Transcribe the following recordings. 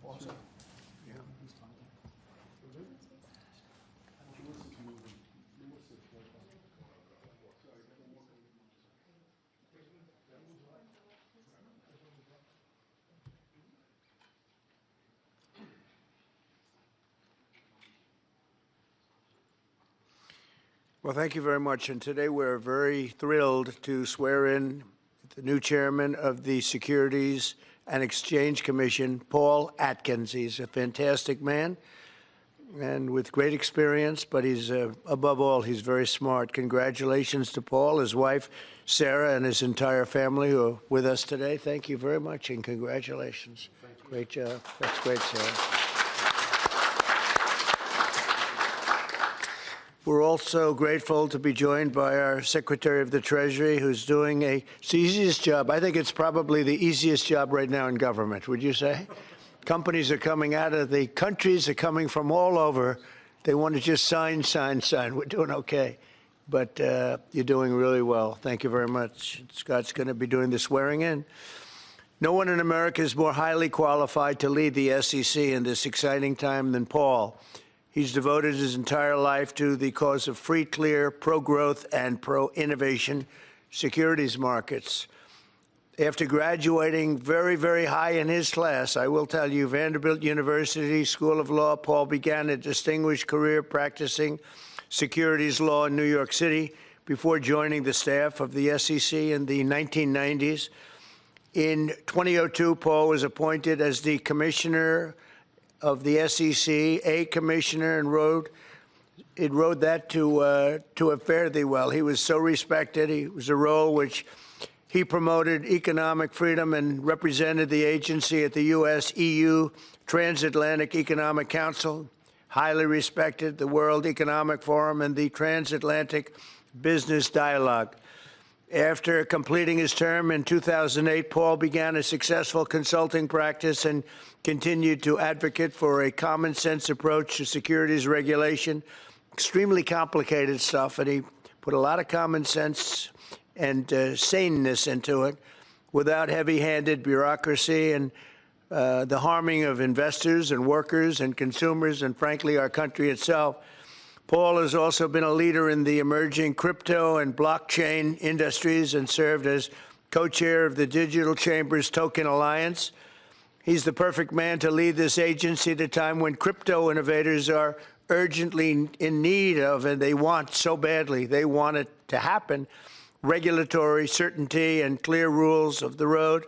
Awesome. Yeah. Well, thank you very much. And today we're very thrilled to swear in the new chairman of the Securities and Exchange Commission, Paul Atkins. He's a fantastic man and with great experience, but he's, above all, he's very smart. Congratulations to Paul, his wife, Sarah, and his entire family who are with us today. Thank you very much, and congratulations. Great job. That's great, Sarah. We're also grateful to be joined by our Secretary of the Treasury, who's doing the easiest job. I think it's probably the easiest job right now in government, would you say? Companies are coming out of the countries, are coming from all over. They want to just sign, sign, sign. We're doing okay. But you're doing really well. Thank you very much. Scott's going to be doing the swearing in. No one in America is more highly qualified to lead the SEC in this exciting time than Paul. He's devoted his entire life to the cause of free, clear, pro-growth, and pro-innovation securities markets. After graduating very, very high in his class, I will tell you, Vanderbilt University School of Law, Paul began a distinguished career practicing securities law in New York City before joining the staff of the SEC in the 1990s. In 2002, Paul was appointed as the commissioner of the SEC, a commissioner, and rode that to have fared thee well. He was so respected. He was a role which he promoted economic freedom and represented the agency at the U.S.-EU Transatlantic Economic Council, highly respected the World Economic Forum and the Transatlantic Business Dialogue. After completing his term in 2008, Paul began a successful consulting practice and continued to advocate for a common-sense approach to securities regulation. Extremely complicated stuff, and he put a lot of common sense and saneness into it without heavy-handed bureaucracy and the harming of investors and workers and consumers and, frankly, our country itself. Paul has also been a leader in the emerging crypto and blockchain industries and served as co-chair of the Digital Chambers Token Alliance. He's the perfect man to lead this agency at a time when crypto innovators are urgently in need of, and they want so badly, they want it to happen, regulatory certainty and clear rules of the road.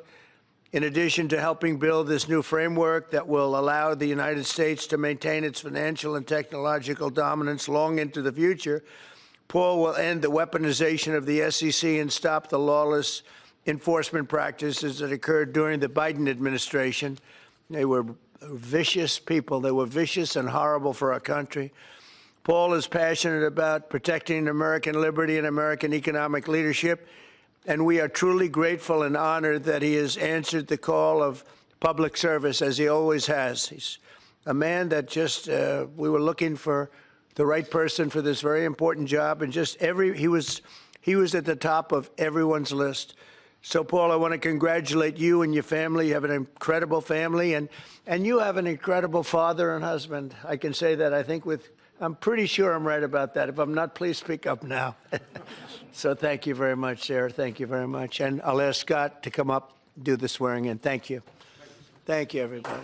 In addition to helping build this new framework that will allow the United States to maintain its financial and technological dominance long into the future, Paul will end the weaponization of the SEC and stop the lawless enforcement practices that occurred during the Biden administration. They were vicious people. They were vicious and horrible for our country. Paul is passionate about protecting American liberty and American economic leadership, and we are truly grateful and honored that he has answered the call of public service, as he always has. He's a man that just, we were looking for the right person for this very important job, and just he was at the top of everyone's list. So, Paul, I want to congratulate you and your family. You have an incredible family, and you have an incredible father and husband. I can say that, I think, I'm pretty sure I'm right about that. If I'm not, please speak up now. So thank you very much, Sarah. Thank you very much. And I'll ask Scott to come up and do the swearing in. Thank you. Thank you, everybody.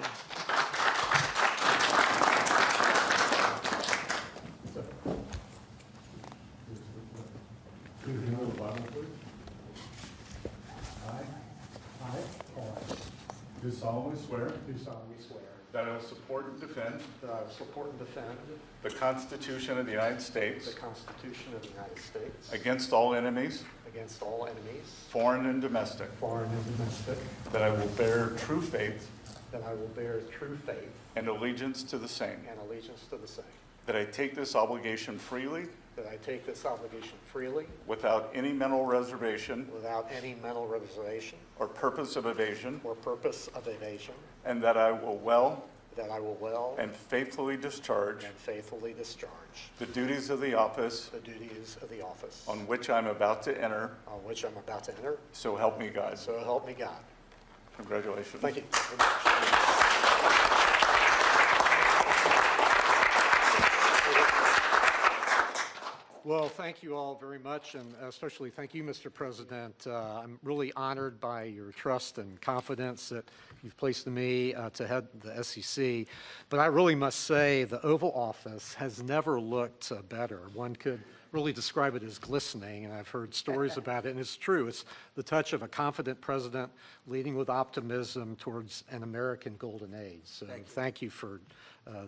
Do solemnly swear. Do solemnly swear. That I will support and defend. That I will support and defend. The Constitution of the United States. The Constitution of the United States. Against all enemies. Against all enemies. Foreign and domestic. Foreign and domestic. That I will bear true faith. That I will bear true faith. And allegiance to the same. And allegiance to the same. That I take this obligation freely. That I take this obligation freely. Without any mental reservation. Without any mental reservation. Or purpose of evasion. Or purpose of evasion. And that I will well. That I will well. And faithfully discharge. And faithfully discharge. The duties of the office. The duties of the office. On which I'm about to enter. On which I'm about to enter. So help me God. So help me God. Congratulations. Thank you very much. Well, thank you all very much, and especially thank you, Mr. President. I'm really honored by your trust and confidence that you've placed in me to head the SEC. But I really must say the Oval Office has never looked better. One could really describe it as glistening, and I've heard stories about it, and it's true. It's the touch of a confident president leading with optimism towards an American golden age. So thank you for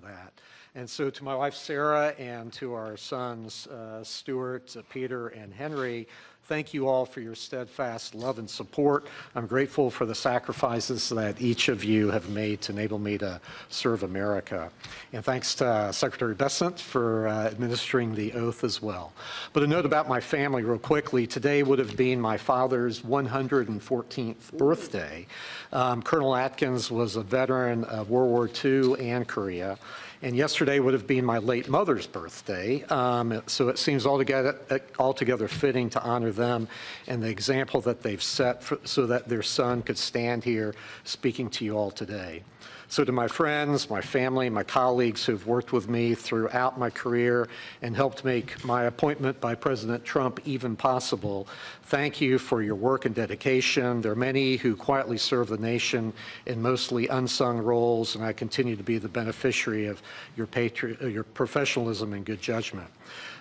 that. And so to my wife, Sarah, and to our sons, Stuart, Peter, and Henry, thank you all for your steadfast love and support. I'm grateful for the sacrifices that each of you have made to enable me to serve America. And thanks to Secretary Bessent for administering the oath as well. But a note about my family real quickly. Today would have been my father's 114th birthday. Colonel Atkins was a veteran of World War II and Korea. And yesterday would have been my late mother's birthday, so it seems altogether fitting to honor them and the example that they've set so that their son could stand here speaking to you all today. So to my friends, my family, my colleagues who've worked with me throughout my career and helped make my appointment by President Trump even possible, thank you for your work and dedication. There are many who quietly serve the nation in mostly unsung roles, and I continue to be the beneficiary of your professionalism and good judgment.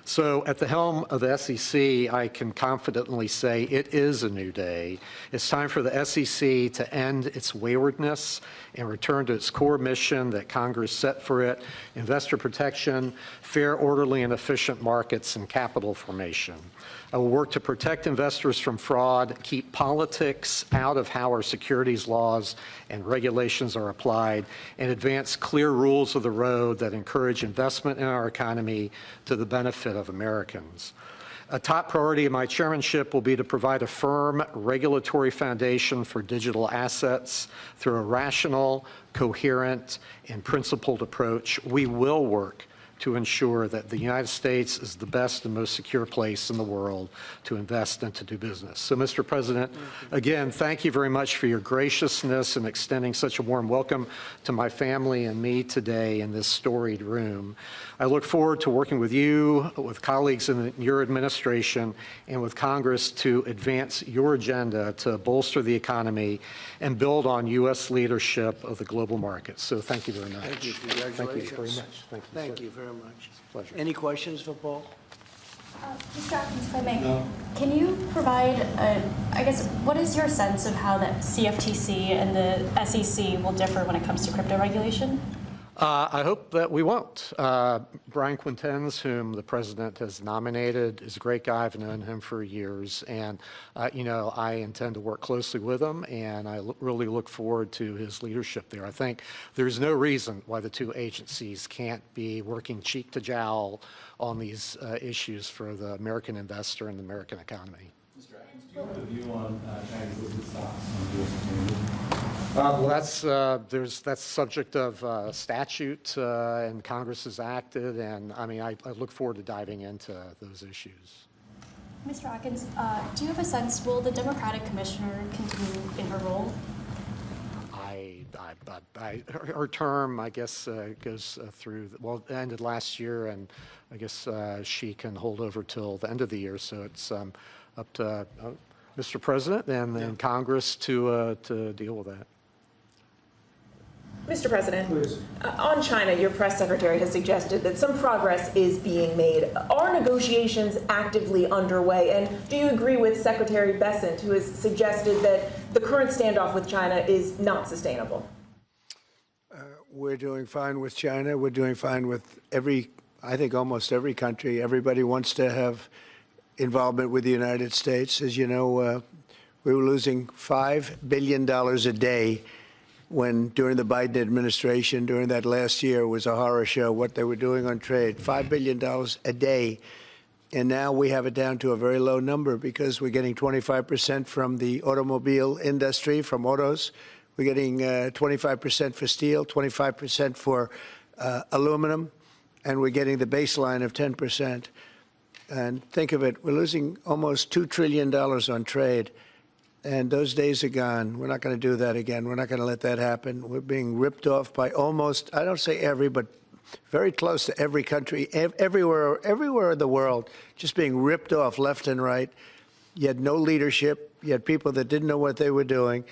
So at the helm of the SEC, I can confidently say it is a new day. It's time for the SEC to end its waywardness and return to its core mission that Congress set for it: investor protection, fair, orderly, and efficient markets, and capital formation. I will work to protect investors from fraud, keep politics out of how our securities laws and regulations are applied, and advance clear rules of the road that encourage investment in our economy to the benefit of Americans. A top priority of my chairmanship will be to provide a firm regulatory foundation for digital assets through a rational, coherent, and principled approach. We will work to ensure that the United States is the best and most secure place in the world to invest and to do business. So, Mr. President, again, thank you very much for your graciousness in extending such a warm welcome to my family and me today in this storied room. I look forward to working with you, with colleagues in your administration, and with Congress to advance your agenda to bolster the economy and build on U.S. leadership of the global market. So thank you very much. Thank you. Congratulations. Thank you very much. Thank you very much. Pleasure. Any questions for Paul? Mr. Atkins, if I may, can you provide, I guess, what is your sense of how the CFTC and the SEC will differ when it comes to crypto regulation? I hope that we won't. Brian Quintenz, whom the president has nominated, is a great guy. I've known him for years, and I intend to work closely with him, and I really look forward to his leadership there. I think there's no reason why the two agencies can't be working cheek to jowl on these issues for the American investor and the American economy. Mr. Atkins, do you have a view on Chinese listed stocks on the U.S. exchanges? Well, that's subject of statute, and Congress has acted, and I look forward to diving into those issues. Mr. Atkins, do you have a sense, will the Democratic commissioner continue in her role? Her term, I guess, goes through, well, it ended last year, and I guess she can hold over till the end of the year, so it's up to Mr. President and then Congress to deal with that. Mr. President, on China, your press secretary has suggested that some progress is being made. Are negotiations actively underway? And do you agree with Secretary Bessent, who has suggested that the current standoff with China is not sustainable? We're doing fine with China. We're doing fine with I think almost every country. Everybody wants to have involvement with the United States. As you know, we were losing $5 billion a day during the Biden administration, during that last year, was a horror show what they were doing on trade. $5 billion a day. And now we have it down to a very low number because we're getting 25% from the automobile industry, from autos. We're getting 25% for steel, 25% for aluminum, and we're getting the baseline of 10%. And think of it, we're losing almost $2 trillion on trade. And those days are gone. We're not going to do that again. We're not going to let that happen. We're being ripped off by almost, I don't say every, but very close to every country, everywhere in the world, just being ripped off left and right. You had no leadership. You had people that didn't know what they were doing.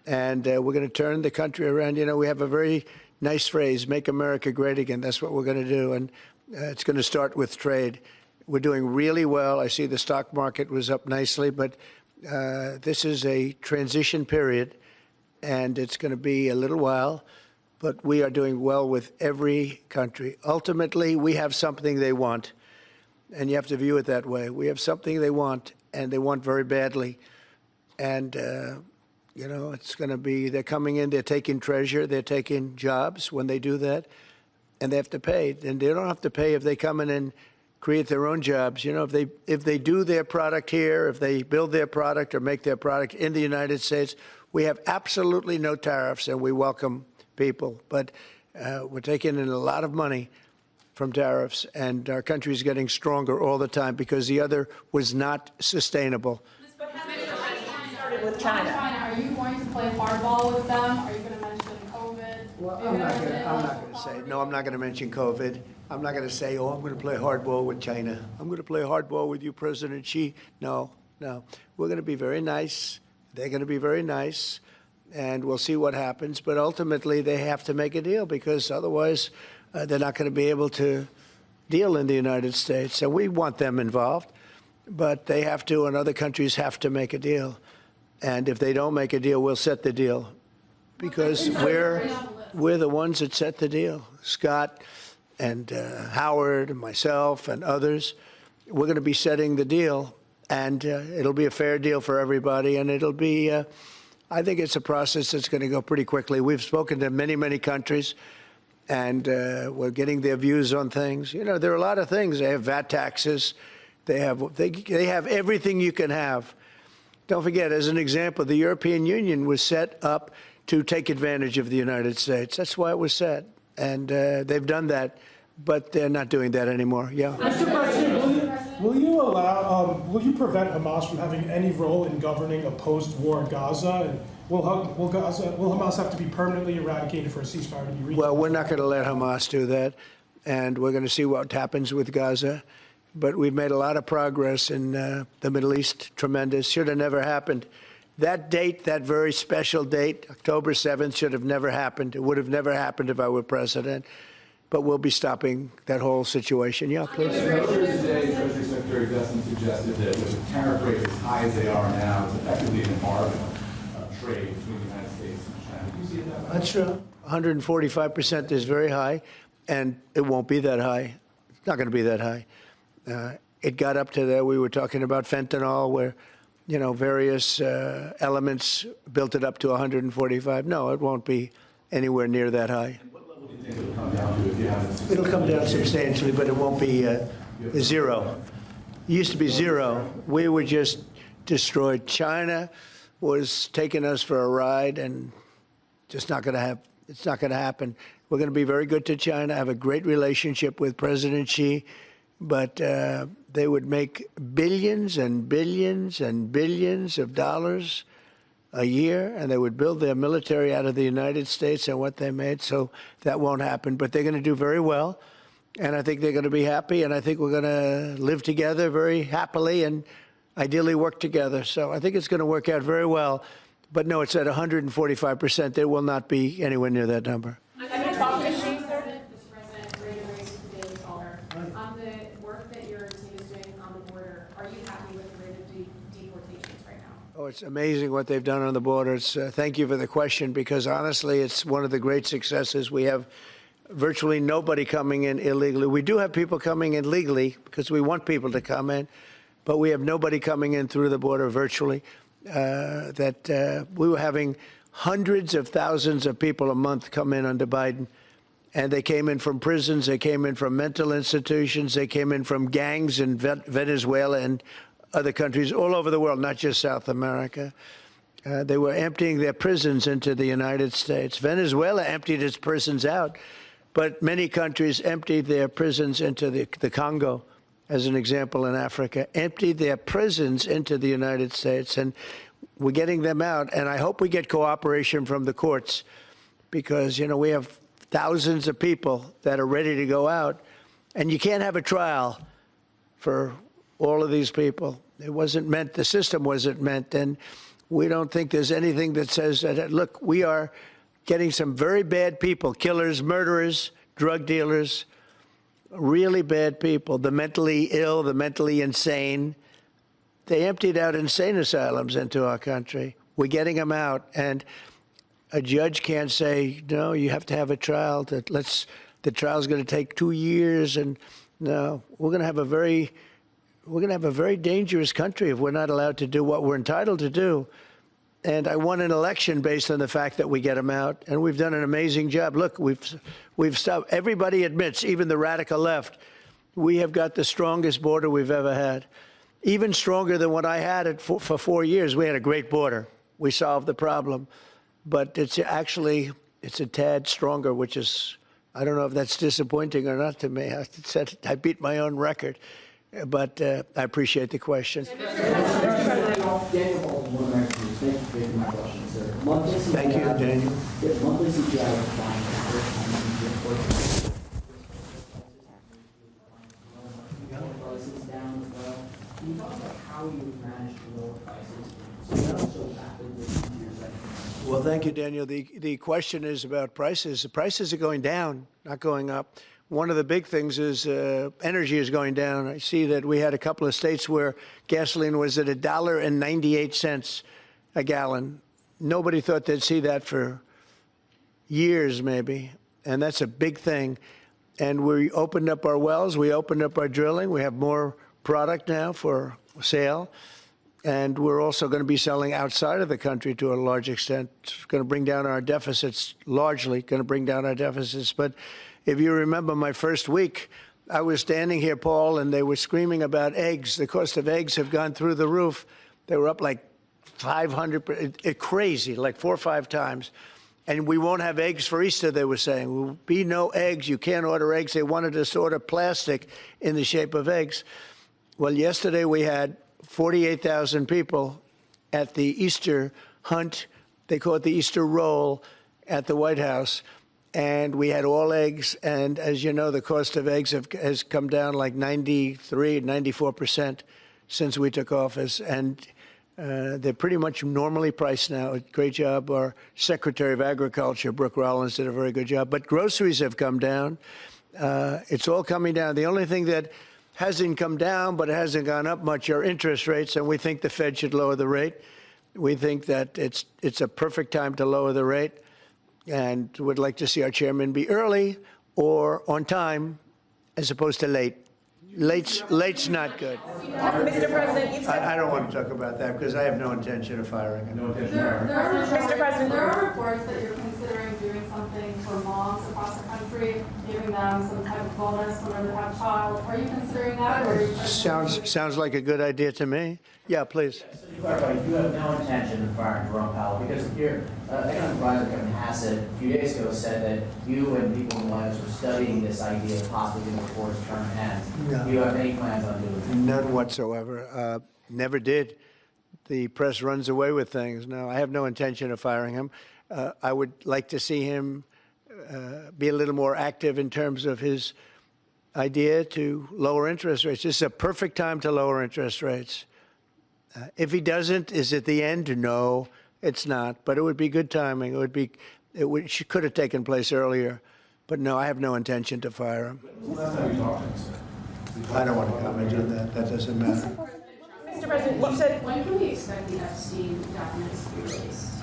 And we're going to turn the country around. You know, we have a very nice phrase, make America great again. That's what we're going to do. And it's going to start with trade. We're doing really well. I see the stock market was up nicely, but this is a transition period, and it's going to be a little while. But we are doing well with every country. Ultimately, we have something they want, and you have to view it that way. We have something they want, and they want very badly. And, you know, it's going to be, they're coming in, they're taking treasure, they're taking jobs when they do that, and they have to pay. And they don't have to pay if they come in and create their own jobs. You know, if they do their product here, if they build their product or make their product in the United States, we have absolutely no tariffs, and we welcome people. But we're taking in a lot of money from tariffs, and our country is getting stronger all the time because the other was not sustainable. But how many started with China? Are you going to play hardball with them? Are you going to mention COVID? Well, I'm not going to say, no, I'm not going to mention COVID. I'm not going to say, oh, I'm going to play hardball with China. I'm going to play hardball with you, President Xi. No, no. We're going to be very nice. They're going to be very nice, and we'll see what happens. But ultimately, they have to make a deal because otherwise they're not going to be able to deal in the United States. And we want them involved, but they have to, and other countries have to make a deal. And if they don't make a deal, we'll set the deal because we're the ones that set the deal. Scott and Howard and myself and others, we're going to be setting the deal, and it'll be a fair deal for everybody, and it'll be, I think it's a process that's going to go pretty quickly. We've spoken to many, many countries, and we're getting their views on things. You know, there are a lot of things. They have VAT taxes. They have everything you can have. Don't forget, as an example, the European Union was set up to take advantage of the United States. That's why it was set. And they've done that, but they're not doing that anymore. Yeah. Mr. President, will you prevent Hamas from having any role in governing a post-war Gaza? And will Hamas have to be permanently eradicated for a ceasefire to be reached? Well, we're not going to let Hamas do that, and we're going to see what happens with Gaza. But we've made a lot of progress in the Middle East, tremendous. Should have never happened. That date, that very special date, October 7th, should have never happened. It would have never happened if I were president. But we'll be stopping that whole situation. Yeah, please. Earlier today, Treasury Secretary Besson suggested that with tariff rates as high as they are now, it's effectively an embargo of trade between the United States and China. Do you see it that way? That's true. 145% is very high, and it won't be that high. It's not going to be that high. It got up to there. We were talking about fentanyl, where, you know, various elements built it up to 145. No, it won't be anywhere near that high. What level do you think it'll come down to if you have it? It'll come down substantially, but it won't be zero. It used to be zero. We were just destroyed. China was taking us for a ride, and just not going to have. It's not going to happen. We're going to be very good to China. Have a great relationship with President Xi. But they would make billions and billions and billions of dollars a year, and they would build their military out of the United States and what they made. So that won't happen. But they're going to do very well, and I think they're going to be happy, and I think we're going to live together very happily and ideally work together. So I think it's going to work out very well. But no, it's at 145%. There will not be anywhere near that number. Oh, it's amazing what they've done on the border. Thank you for the question, because honestly, it's one of the great successes. We have virtually nobody coming in illegally. We do have people coming in legally because we want people to come in, but we have nobody coming in through the border virtually. We were having hundreds of thousands of people a month come in under Biden, and they came in from prisons, they came in from mental institutions, they came in from gangs in Venezuela and other countries all over the world, not just South America. They were emptying their prisons into the United States. Venezuela emptied its prisons out, but many countries emptied their prisons into the Congo, as an example, in Africa, emptied their prisons into the United States. And we're getting them out, and I hope we get cooperation from the courts because, you know, we have thousands of people that are ready to go out, and you can't have a trial for all of these people. It wasn't meant, the system wasn't meant, and we don't think there's anything that says that, look, we are getting some very bad people, killers, murderers, drug dealers, really bad people, the mentally ill, the mentally insane. They emptied out insane asylums into our country. We're getting them out, and a judge can't say, no, you have to have a trial. The trial's going to take 2 years, and no, we're going to have a very dangerous country if we're not allowed to do what we're entitled to do. And I won an election based on the fact that we get them out, and we've done an amazing job. Look, we've stopped. Everybody admits, even the radical left, we have got the strongest border we've ever had, even stronger than what I had it for 4 years. We had a great border. We solved the problem, but it's a tad stronger, which is, I don't know if that's disappointing or not to me. I beat my own record, but I appreciate the question. Thank you, my question, sir. Thank you, Daniel. Monthly CPI was flying for the first time prices down as well. Can you talk about how you've managed to lower prices so rapidly in your sector? Well, thank you, Daniel. The question is about prices. The prices are going down, not going up. One of the big things is energy is going down. I see that we had a couple of states where gasoline was at $1.98 a gallon. Nobody thought they'd see that for years, maybe, and that's a big thing. And we opened up our wells. We opened up our drilling. We have more product now for sale. And we're also going to be selling outside of the country to a large extent. It's going to bring down our deficits, largely going to bring down our deficits. But if you remember my first week, I was standing here, Paul, and they were screaming about eggs. The cost of eggs have gone through the roof. They were up like 500, crazy, like 4 or 5 times. And we won't have eggs for Easter, they were saying. There will be no eggs. You can't order eggs. They wanted us to order plastic in the shape of eggs. Well, yesterday we had 48,000 people at the Easter hunt. They call it the Easter roll at the White House. And we had all eggs. And as you know, the cost of eggs has come down like 93, 94% since we took office. And they're pretty much normally priced now. Great job. Our Secretary of Agriculture, Brooke Rollins, did a very good job. But groceries have come down. It's all coming down. The only thing that hasn't come down, but it hasn't gone up much, are interest rates, and we think the Fed should lower the rate. We think that it's a perfect time to lower the rate, and would like to see our chairman be early or on time as opposed to late. Late's not good. Mr. President, you've said... I don't want to talk about that because I have no intention of firing him. Mr. President, there are reports that you're considering doing something for moms across the country, giving them some type of bonus whenever they have a child. Are you considering that? Or are you Sounds like a good idea to me. Yeah, please. So you clarify, you have no intention of firing Jerome Powell because your economic advisor, Kevin Hassett, a few days ago said that you and people in the White House were studying this idea of possibly doing it before his term ends. No. Do you have any plans on doing it? None whatsoever. Never did. The press runs away with things. No, I have no intention of firing him. I would like to see him be a little more active in terms of his idea to lower interest rates. This is a perfect time to lower interest rates. If he doesn't, is it the end? No, it's not. But it would be good timing. It could have taken place earlier. But no, I have no intention to fire him. I don't want to comment on that. That doesn't matter. Mr. President, you said... When can we expect the Epstein documents to be released?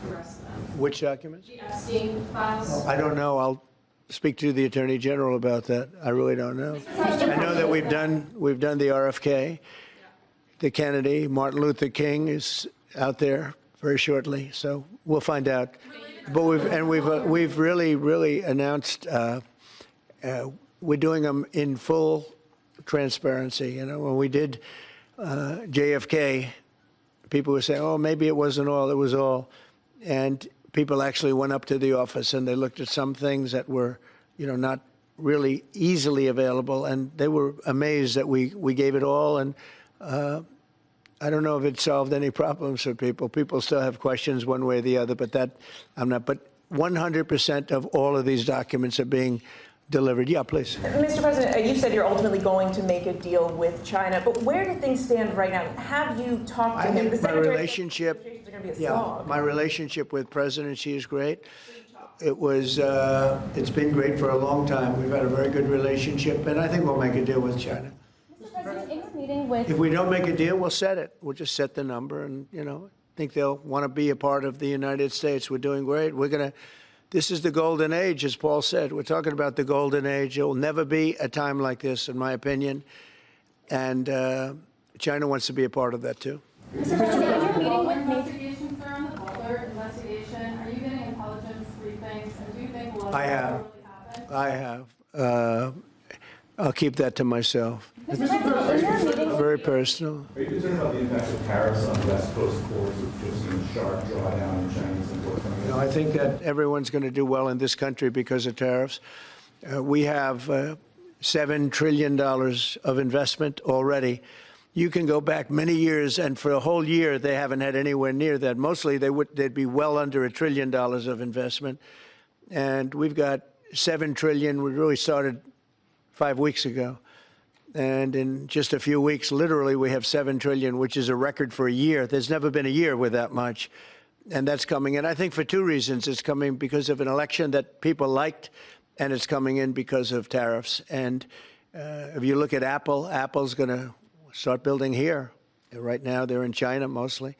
The rest of them? Which documents? The Epstein files? I don't know. I'll speak to the Attorney General about that. I really don't know. I know that we've done the RFK. The Kennedy, Martin Luther King is out there very shortly, so we'll find out. But we've really announced we're doing them in full transparency. You know, when we did JFK, people were saying, "Oh, maybe it wasn't all; it was all," and people actually went up to the office and they looked at some things that were, you know, not really easily available, and they were amazed that we gave it all. And I don't know if it solved any problems for people. People still have questions one way or the other, but that I'm not. But 100% of all of these documents are being delivered. Yeah, please. Mr. President, you said you're ultimately going to make a deal with China, but where do things stand right now? Have you talked to him? The My Secretary relationship, of State is going to be a slog. my relationship with President Xi is great. It's been great for a long time. We've had a very good relationship, and I think we'll make a deal with China. Mr. President, in your meeting with... If we don't make a deal, we'll set it. We'll just set the number, and, you know, I think they'll want to be a part of the United States. We're doing great. This is the golden age, as Paul said. We're talking about the golden age. There will never be a time like this, in my opinion. And China wants to be a part of that, too. Mr. President, in your meeting with... Investigation, sir, on the Butler investigation, are you getting intelligence briefings, and do you think will I have. really happen? I have. I'll keep that to myself. Mr. President, in your meeting... Very personal. Are you concerned about the impact of tariffs on West Coast ports, which have seen a sharp drawdown in Chinese imports coming in? No, I think that everyone's going to do well in this country because of tariffs. We have $7 trillion of investment already. You can go back many years, and for a whole year, they haven't had anywhere near that. Mostly, they'd be well under $1 trillion of investment. And we've got $7 trillion. We really started 5 weeks ago. And in just a few weeks, literally, we have $7 trillion, which is a record for a year. There's never been a year with that much. And that's coming in, I think, for two reasons. It's coming because of an election that people liked, and it's coming in because of tariffs. And if you look at Apple, Apple's going to start building here. Right now, they're in China mostly.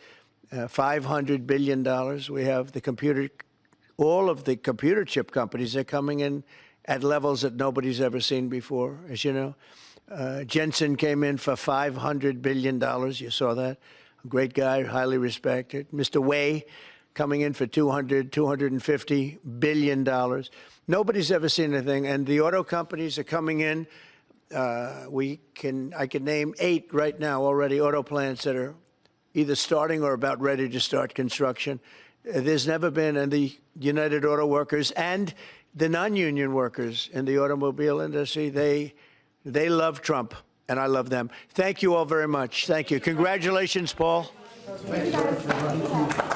$500 billion. We have all of the computer chip companies are coming in at levels that nobody's ever seen before, as you know. Jensen came in for $500 billion. You saw that. A great guy, highly respected. Mr. Wei coming in for $250 billion. Nobody's ever seen anything. And the auto companies are coming in. I can name 8 right now already, auto plants that are either starting or about ready to start construction. There's never been, and the United Auto Workers and the non-union workers in the automobile industry, they love Trump, and I love them. Thank you all very much. Thank you. Congratulations, Paul. Thank you, guys.